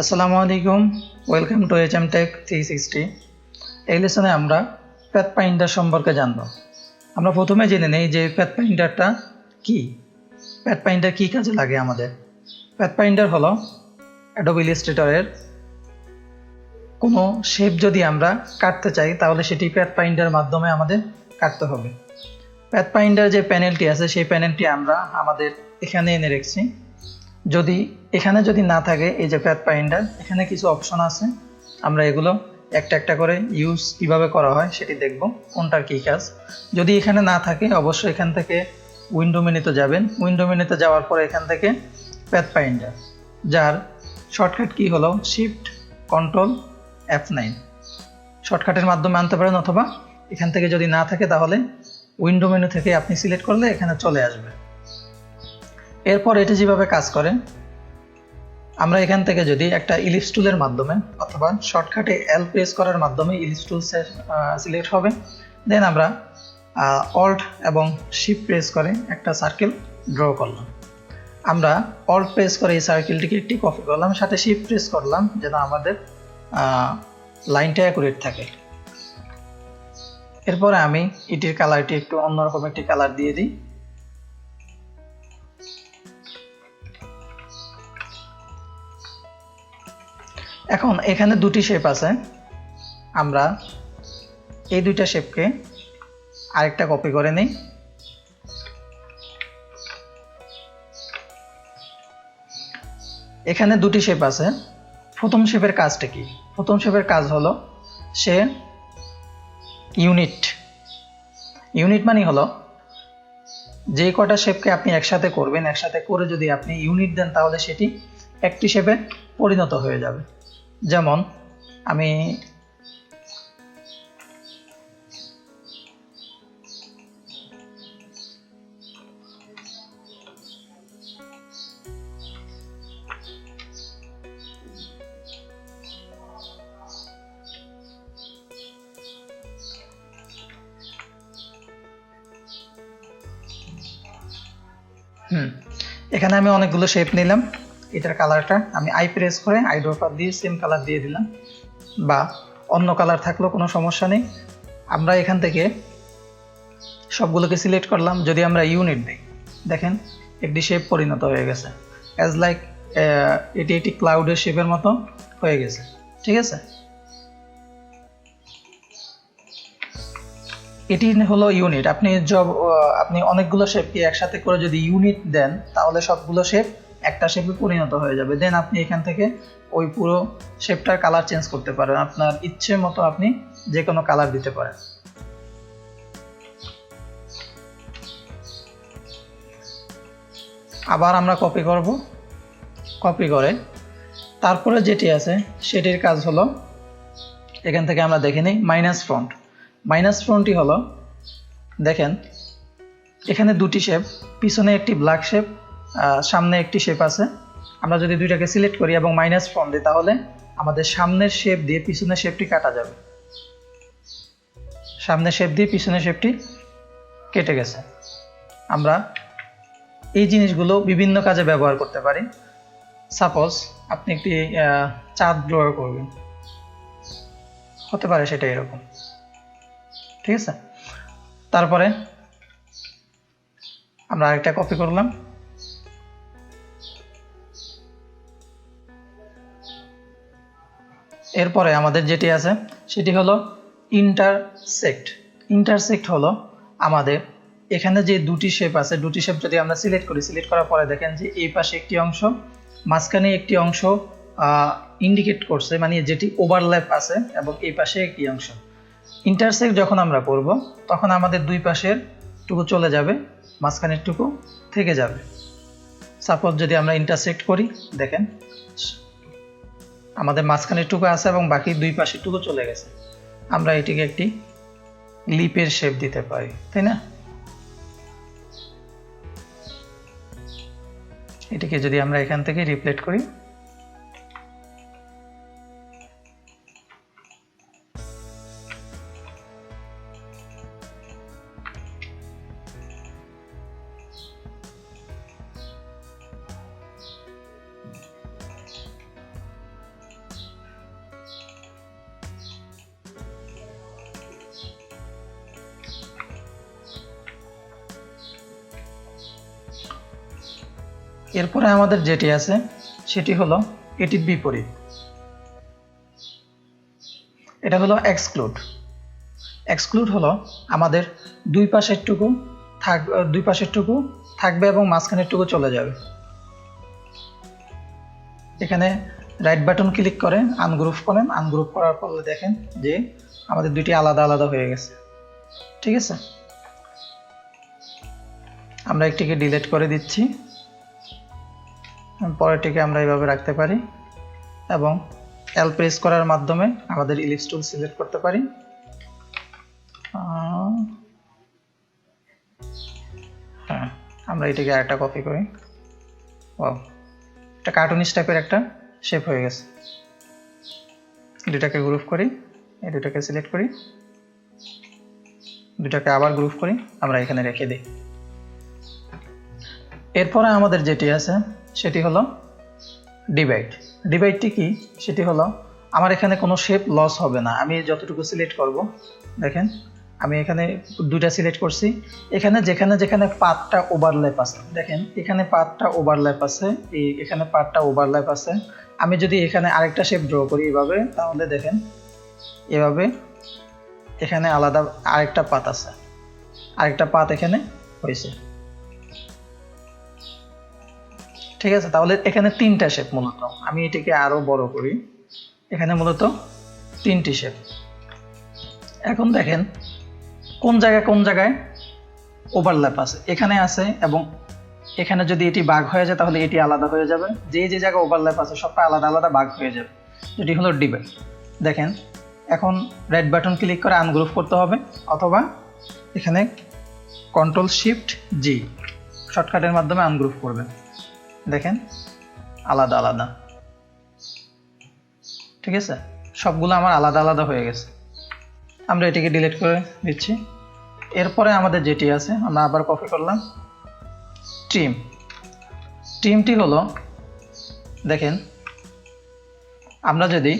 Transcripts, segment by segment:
আসসালামু আলাইকুম, welcome to hmtech 360। এই লেসনে আমরা পাথফাইন্ডার সম্পর্কে জানব। আমরা প্রথমে জেনে নেই যে পাথফাইন্ডারটা কি। পাথফাইন্ডার কি কাজে লাগে আমাদের। পাথফাইন্ডার হলো অ্যাডোবি ইলাস্ট্রেটরের কোনো শেপ যদি আমরা কাটতে চাই তাহলে সেটি পাথফাইন্ডার মাধ্যমে আমাদের কাটতে হবে। পাথফাইন্ডার যে প্যানেলটি আছে সেই প্যানেলটি আমরা আমাদের এখানে এনে রেখেছি। যদি না থাকে এই যে পাথফাইন্ডার, এখানে কিছু অপশন আছে, আমরা এগুলো একটা একটা করে ইউজ কিভাবে করা হয় সেটি দেখব, কোনটার কি কাজ। যদি এখানে না থাকে অবশ্যই এখান থেকে উইন্ডো মেনুতে যাবেন। উইন্ডো মেনুতে যাওয়ার পরে এখান থেকে পাথফাইন্ডার, যার শর্টকাট কি হলো শিফট কন্ট্রোল F9, শর্টকাটের মাধ্যমে আনতে পারেন, অথবা এখান থেকে যদি না থাকে তাহলে উইন্ডো মেনু থেকে আপনি সিলেক্ট করলে এখানে চলে আসবে। এরপর এটি যেভাবে কাজ করে, আমরা এখান থেকে যদি একটা ইলিপস টুলের মাধ্যমে অথবা শর্টকাটে L প্রেস করার মাধ্যমে ইলিপস টুল সিলেক্ট হবে, দেন আমরা অল্ট এবং শিফট প্রেস করে একটা সার্কেল ড্র করলাম। আমরা অল্ট প্রেস করে এই সার্কেলটিকে একটি কপি করলাম, সাথে শিফট প্রেস করলাম যেন আমাদের লাইনটা অ্যাকুরেট থাকে। এরপরে আমি এটির কালারটি একটু অন্যরকম একটি কালার দিয়ে দিই। এখন এখানে দুটি শেপ আছে, আমরা এই দুইটা শেপকে আরেকটা কপি করে নিই। এখানে দুটি শেপ আছে। প্রথম শেপের কাজটা কি? প্রথম শেপের কাজ হলো সে ইউনিট মানে হলো যে কটা শেপকে আপনি একসাথে করবেন, একসাথে করে যদি আপনি ইউনিট দেন তাহলে সেটি একটি শেপে পরিণত হয়ে যাবে। যেমন আমি এখানে অনেকগুলো শেপ নিলাম। এটার কালারটা আমি আই প্রেস করে আই ড্রপার দিয়ে সেম কালার দিয়ে দিলাম, বা অন্য কালার থাকলেও কোনো সমস্যা নেই। আমরা এখান থেকে সবগুলোকে সিলেক্ট করলাম। যদি আমরা ইউনিট দিই, দেখেন একটি শেপ পরিণত হয়ে গেছে, অ্যাজ লাইক এটি একটি ক্লাউডের শেপের মতো হয়ে গেছে। ঠিক আছে, এটি হলো ইউনিট। আপনি অনেকগুলো শেপকে একসাথে করে যদি ইউনিট দেন তাহলে সবগুলো শেপ একটা শেপে পরিণত হয়ে যাবে। দেন আপনি এখান থেকে ওই পুরো শেপটার কালার চেঞ্জ করতে পারেন, আপনার ইচ্ছে মতো আপনি যে কোনো কালার দিতে পারেন। আবার আমরা কপি করব, কপি করে তারপরে যেটি আছে সেটির কাজ হলো, এখান থেকে আমরা দেখে নিই মাইনাস ফ্রন্টটি হলো, দেখেন এখানে দুটি শেপ, পিছনে একটি ব্ল্যাক শেপ, সামনে একটি শেপ আছে। আমরা যদি দুইটাকে সিলেক্ট করি এবং মাইনাস ফ্রন্ট দিই তাহলে আমাদের সামনের শেপ দিয়ে পিছনের শেপটি কাটা যাবে। সামনের শেপ দিয়ে পিছনের শেপটি কেটে গেছে। আমরা এই জিনিসগুলো বিভিন্ন কাজে ব্যবহার করতে পারি। সাপোজ আপনি একটি চাঁদ ড্র করবেন, হতে পারে সেটা এরকম। ঠিক আছে, তারপরে আমরা আরেকটা কপি করলাম। এরপরে আমাদের যেটি আছে সেটি হলো ইন্টারসেক্ট হলো আমাদের এখানে যে দুটি শেপ আছে, দুটি শেপ যদি আমরা সিলেক্ট করার পরে দেখেন যে এই পাশে একটি অংশ, মাঝখানে একটি অংশ ইন্ডিকেট করছে, মানে যেটি ওভারল্যাপ আছে, এবং এই পাশে একটি অংশ। ইন্টারসেক্ট যখন আমরা করব তখন আমাদের দুই পাশের টুকু চলে যাবে, মাঝখানের টুকু থেকে যাবে। সাপোজ যদি আমরা ইন্টারসেক্ট করি, দেখেন আমাদের মাঝখানের টুকু আছে এবং বাকি দুই পাশের টুকু চলে গেছে। আমরা এটিকে একটি লিপের শেপ দিতে পারি, তাই না? এটিকে যদি আমরা এখান থেকে রিপ্লেট করি, এরপরে আমাদের যেটি আছে সেটি হলো এটির বিপরীত, এটা হলো এক্সক্লুড। এক্সক্লুড হলো আমাদের দুই পাশেরটুকু থাকবে এবং মাঝখানেরটুকু চলে যাবে। এখানে রাইট বাটন ক্লিক করে আনগ্রুপ করেন, আনগ্রুপ করার পর দেখেন যে আমাদের দুইটি আলাদা আলাদা হয়ে গেছে। ঠিক আছে, আমরা একটিকে ডিলিট করে দিচ্ছি, পরেরটিকে আমরা এইভাবে রাখতে পারি এবং এল প্রেস করার মাধ্যমে আমাদের ইলিপস টুল সিলেক্ট করতে পারি। হ্যাঁ, আমরা এটাকে আরেকটা কপি করি। ওয়াও, এটা কার্টুনিস্ট টাইপের একটা শেপ হয়ে গেছে। দুটাকে গ্রুপ করি, এই দুটাকে সিলেক্ট করি, দুটাকে আবার গ্রুপ করি, আমরা এখানে রেখে দিই। এরপরে আমাদের যেটি আছে সেটি হলো ডিভাইড। ডিভাইডটি কি? সেটি হলো আমার এখানে কোনো শেপ লস হবে না। আমি যতটুকু সিলেক্ট করব, দেখেন আমি এখানে দুইটা সিলেক্ট করছি, এখানে যেখানে যেখানে পাথটা ওভারল্যাপ আছে, দেখেন এখানে পাথটা ওভারল্যাপ আছে, এখানে পাথটা ওভারল্যাপ আছে। আমি যদি এখানে আরেকটা শেপ ড্র করি এভাবে, তাহলে দেখেন এভাবে এখানে আলাদা আরেকটা পাথ আছে, আরেকটা পাথ এখানে হয়েছে। ঠিক আছে, তাহলে এখানে তিনটা শেপ। মূলত আমি এটিকে আরো বড় করি, এখানে মূলত তিনটি শেপ। এখন দেখেন কোন জায়গায় ওভারল্যাপ আছে, এখানে আছে, এবং এখানে যদি এটি ভাগ হয়ে যায় তাহলে এটি আলাদা হয়ে যাবে। যে যে জায়গায় ওভারল্যাপ আছে সবটা আলাদা আলাদা ভাগ হয়ে যাবে। এটি হলো ডিভাইড। দেখেন এখন রাইট বাটন ক্লিক করে আনগ্রুপ করতে হবে, অথবা এখানে কন্ট্রোল শিফট জি শর্টকাটের মাধ্যমে আনগ্রুপ করবেন। দেখেন আলাদা আলাদা। ঠিক আছে, সবগুলো আমার আলাদা আলাদা হয়ে গেছে। আমরা এটিকে ডিলিট করে দিচ্ছি। এরপরে আমাদের যেটি আছে আমরা আবার কপি করলাম, ট্রিমটি হলো, দেখেন আমরা যদি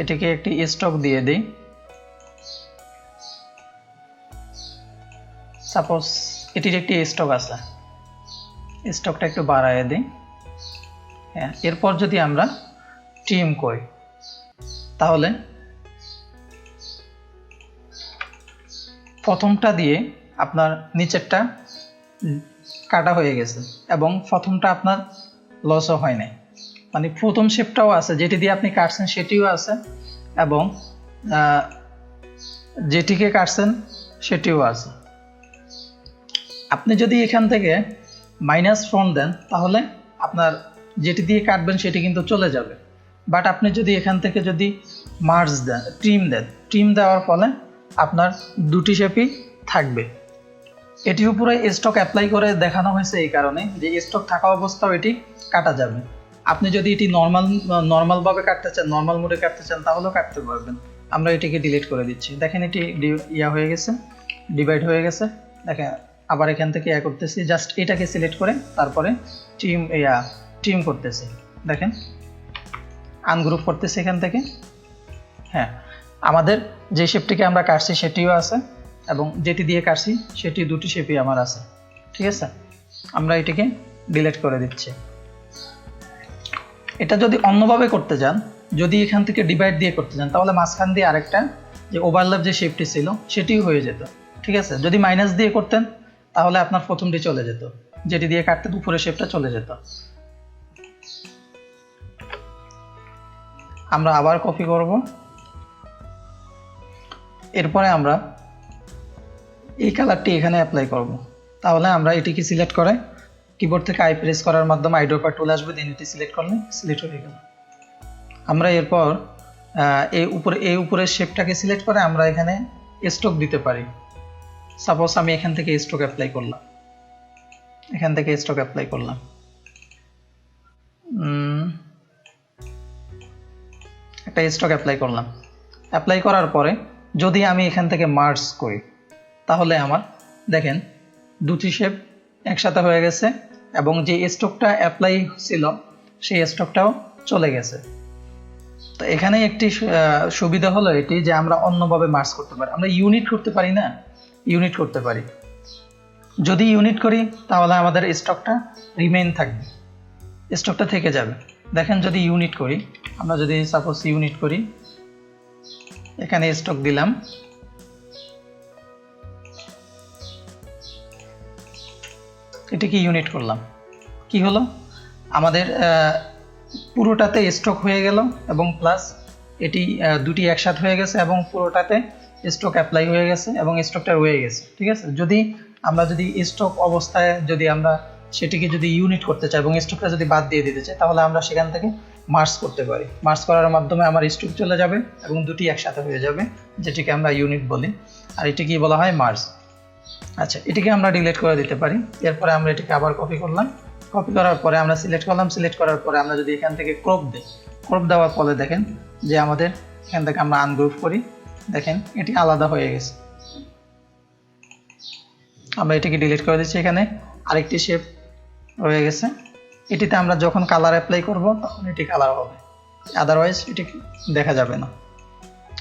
এটিকে একটি স্টক দিয়ে দিই, সাপোজ এটির একটি স্টক আছে, স্টকটা একটু বাড়ায় দিই। হ্যাঁ, এরপর যদি আমরা ট্রিম করি তাহলে প্রথমটা দিয়ে আপনার নিচেরটা কাটা হয়ে গেছে এবং প্রথমটা আপনার লসও হয় নাই। মানে প্রথম শেপটাও আছে, যেটি দিয়ে আপনি কাটছেন সেটিও আছে, এবং যেটিকে কাটছেন সেটিও আছে। আপনি যদি এখান থেকে মাইনাস ফ্রন্ট দেন তাহলে আপনার যেটি দিয়ে কাটবেন সেটি কিন্তু চলে যাবে। বাট আপনি যদি এখান থেকে যদি মার্জ দেন, ট্রিম দেওয়ার ফলে আপনার দুটি শেপই থাকবে। এটির উপরে স্টক অ্যাপ্লাই করে দেখানো হয়েছে এই কারণে যে স্টক থাকা অবস্থাও এটি কাটা যাবে। আপনি যদি এটি নর্মাল ভাবে কাটতে চান, নর্মাল মোডে কাটতে চান, তাহলেও কাটতে পারবেন। আমরা এটিকে ডিলিট করে দিচ্ছি। দেখেন এটি হয়ে গেছে, ডিভাইড হয়ে গেছে। দেখেন আবার এখান থেকে করতেছি, জাস্ট এটাকে সিলেক্ট করে তারপরে ট্রিম করতেছি। দেখেন আনগ্রুপ করতেছি এখান থেকে। হ্যাঁ, আমাদের যে শেপটিকে আমরা কাটছি সেটিও আছে, এবং যেটি দিয়ে কাটছি সেটি দুটি শেপই আমার আছে। ঠিক আছে, আমরা এটিকে ডিলিট করে দিচ্ছি। এটা যদি অন্যভাবে করতে যান, যদি এখান থেকে ডিভাইড দিয়ে করতে যান, তাহলে মাঝখান দিয়ে আরেকটা যে ওভারল্যাপ যে শেপটি ছিল সেটিও হয়ে যেত। ঠিক আছে, যদি মাইনাস দিয়ে করতেন তাহলে আপনার প্রথমটি চলে যেত, যেটি দিয়ে কাটতেন উপরের শেপটা চলে যেত। আমরা আবার কপি করব। এরপরে আমরা এই কালারটি এখানে অ্যাপ্লাই করব। তাহলে আমরা এটিকে সিলেক্ট করে কিবোর্ড থেকে আই প্রেস করার মাধ্যমে আইড্রপার টুল আসবে, দেন এটি সিলেক্ট করলে সিলেক্ট হয়ে গেল। আমরা এরপর এই উপরের শেপটাকে সিলেক্ট করে আমরা এখানে স্ট্রোক দিতে পারি। সাপোজ আমি এখান থেকে স্ট্রোক অ্যাপ্লাই করলাম, একটা স্ট্রোক অ্যাপ্লাই করলাম। অ্যাপ্লাই করার পরে যদি আমি এখান থেকে মার্জ করি তাহলে আমার দেখেন দুটি শেপ একসাথে হয়ে গেছে, এবং যে স্ট্রোকটা অ্যাপ্লাই ছিল সেই স্ট্রোকটাও চলে গেছে। তো এখানে একটি সুবিধা হলো এটি যে আমরা অন্যভাবে মার্জ করতে পারি। আমরা ইউনিট করতে পারি না, ইউনিট করতে পারি। যদি ইউনিট করি তাহলে আমাদের স্টকটা রিমেইন থাকবে, স্টকটা থেকে যাবে। দেখেন যদি ইউনিট করি, আমরা যদি সাপোজ ইউনিট করি, এখানে স্টক দিলাম, এটিকে ইউনিট করলাম, কি হলো আমাদের পুরোটাতে স্টক হয়ে গেল এবং প্লাস এটি দুটি একসাথে হয়ে গেছে এবং পুরোটাতে স্টক অ্যাপ্লাই হয়ে গেছে এবং স্টকটা রয়ে গেছে। ঠিক আছে, আমরা যদি স্টক অবস্থায় যদি আমরা সেটিকে যদি ইউনিট করতে চাই এবং স্টকটা যদি বাদ দিয়ে দিতে চাই, তাহলে আমরা সেখান থেকে মার্জ করতে পারি। মার্জ করার মাধ্যমে আমার স্টক চলে যাবে এবং দুটি একসাথে হয়ে যাবে, যেটিকে আমরা ইউনিট বলি, আর এটিকে বলা হয় মার্জ। আচ্ছা, এটিকে আমরা ডিলিট করে দিতে পারি। এরপরে আমরা এটিকে আবার কপি করলাম, কপি করার পরে আমরা সিলেক্ট করলাম, সিলেক্ট করার পরে আমরা যদি এখান থেকে ক্রপ দিই, ক্রপ দেওয়ার পরে দেখেন যে আমাদের এখান থেকে আমরা আনগ্রুপ করি, দেখেন এটি আলাদা হয়ে গেছে। আমরা এটিকে ডিলিট করে দিচ্ছি, এখানে আরেকটি শেপ রয়ে গেছে। এটিতে আমরা যখন কালার অ্যাপ্লাই করব তখন এটি কালার হবে, আদারওয়াইজ এটি দেখা যাবে না।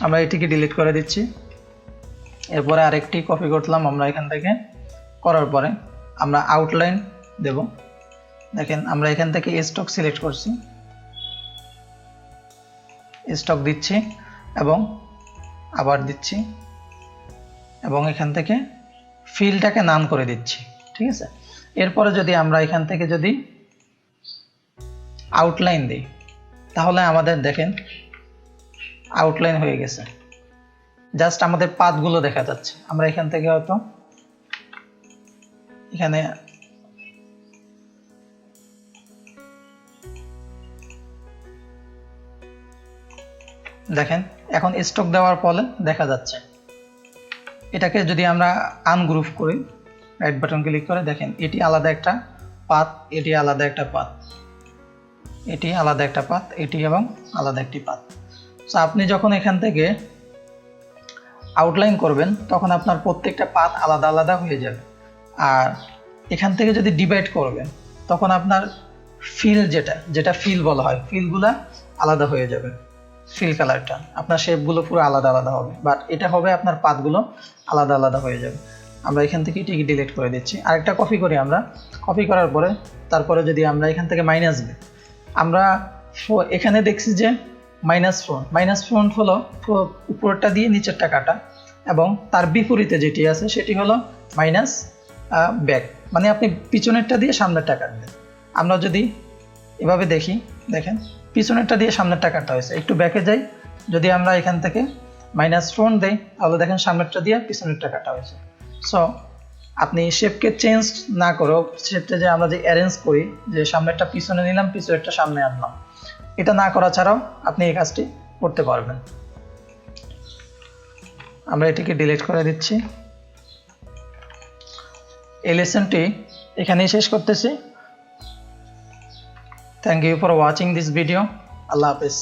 আমরা এটিকে ডিলিট করে দিচ্ছি। এরপরে আরেকটি কপি করলাম আমরা এখান থেকে, করার পরে আমরা আউটলাইন দেব। দেখেন আমরা এখান থেকে স্টক সিলেক্ট করছি, স্টক দিচ্ছি এবং আবার দিচ্ছি এবং এখান থেকে ফিলটাকে নান করে দিচ্ছি। ঠিক আছে, এরপরে যদি আমরা এখান থেকে যদি আউটলাইন দিই, তাহলে আমাদের দেখেন আউটলাইন হয়ে গেছে, জাস্ট আমাদের পাথগুলো দেখা যাচ্ছে। আমরা এখান থেকে হয়তো এখানে দেখেন এখন স্টক দেওয়ার পরে দেখা যাচ্ছে। এটাকে যদি আমরা আনগ্রুপ করি, রাইট বাটন ক্লিক করে দেখেন এটি আলাদা একটা পাথ, এটি আলাদা একটা পাথ, এটি আলাদা একটা পাথ, এটি এবং আলাদা একটি পাথ। সো আপনি যখন এখান থেকে আউটলাইন করবেন তখন আপনার প্রত্যেকটা পাথ আলাদা আলাদা হয়ে যাবে। আর এখান থেকে যদি ডিভাইড করবেন তখন আপনার ফিল যেটা ফিল বলা হয়, ফিলগুলা আলাদা হয়ে যাবে, ফিল কালারটা আপনার শেপগুলো পুরো আলাদা আলাদা হবে, বাট এটা হবে আপনার পাথগুলো আলাদা আলাদা হয়ে যাবে। আমরা এখান থেকে এটিকে ডিলিট করে দিচ্ছি। আরেকটা কপি করি আমরা, কপি করার পরে তারপরে যদি আমরা এখান থেকে মাইনাস দিই, আমরা এখানে দেখছি যে মাইনাস ফ্রন্ট হলো উপরটা দিয়ে নিচেরটা কাটা এবং তার বিপরীতে যেটি আছে সেটি হলো মাইনাস ব্যাক, মানে আপনি পিছনেরটা দিয়ে সামনেরটা কাটবেন। আমরা যদি এভাবে দেখি, দেখেন পিছনেরটা দিয়ে সামনেরটা কাটা হয়েছে। একটু ব্যাকে যাই, যদি আমরা এখান থেকে মাইনাস ফ্রন্ট দেই তাহলে দেখেন সামনেরটা দিয়ে পিছনেরটা কাটা হয়েছে। সো আপনি শেপকে চেঞ্জ না করেও শেপটা যে আমরা যে অ্যারেঞ্জ করি, যে সামনেরটা পিছনে নিলাম, পিছনেরটা সামনে আনলাম, এটা না করা ছাড়াও আপনি এই কাজটি করতে পারবেন। আমরা এটিকে ডিলিট করে দিচ্ছি। এই লেসনটি এখানেই শেষ করতেছি। Thank you for watching this video. আল্লাহ হাফেজ।